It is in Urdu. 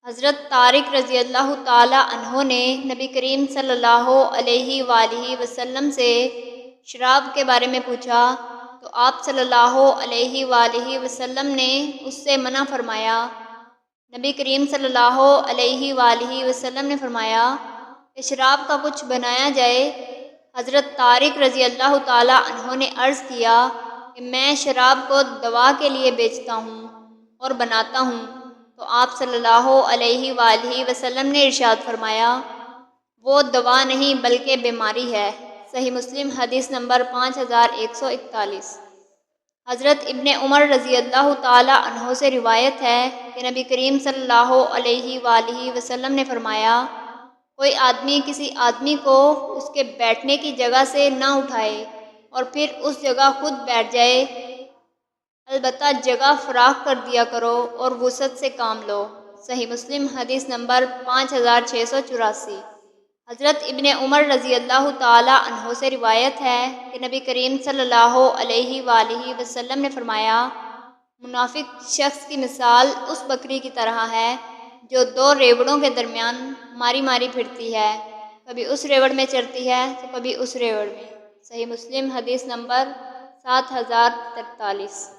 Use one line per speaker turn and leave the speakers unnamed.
حضرت طارق رضی اللہ تعالی عنہ نے نبی کریم صلی اللہ علیہ وآلہ وسلم سے شراب کے بارے میں پوچھا تو آپ صلی اللہ علیہ وآلہ وسلم نے اس سے منع فرمایا۔ نبی کریم صلی اللہ علیہ وآلہ وسلم نے فرمایا کہ شراب کا کچھ بنایا جائے۔ حضرت طارق رضی اللہ تعالی عنہ نے عرض کیا کہ میں شراب کو دوا کے لیے بیچتا ہوں اور بناتا ہوں، تو آپ صلی اللہ علیہ وآلہ وسلم نے ارشاد فرمایا وہ دوا نہیں بلکہ بیماری ہے۔ صحیح مسلم حدیث نمبر 5141۔ حضرت ابن عمر رضی اللہ تعالی عنہ سے روایت ہے کہ نبی کریم صلی اللہ علیہ وآلہ وسلم نے فرمایا کوئی آدمی کسی آدمی کو اس کے بیٹھنے کی جگہ سے نہ اٹھائے اور پھر اس جگہ خود بیٹھ جائے، البتہ جگہ فراخ کر دیا کرو اور وسعت سے کام لو۔ صحیح مسلم حدیث نمبر 5684۔ حضرت ابن عمر رضی اللہ تعالی عنہ سے روایت ہے کہ نبی کریم صلی اللہ علیہ وآلہ وسلم نے فرمایا منافق شخص کی مثال اس بکری کی طرح ہے جو دو ریوڑوں کے درمیان ماری ماری پھرتی ہے، کبھی اس ریوڑ میں چرتی ہے تو کبھی اس ریوڑ میں۔ صحیح مسلم حدیث نمبر 7043۔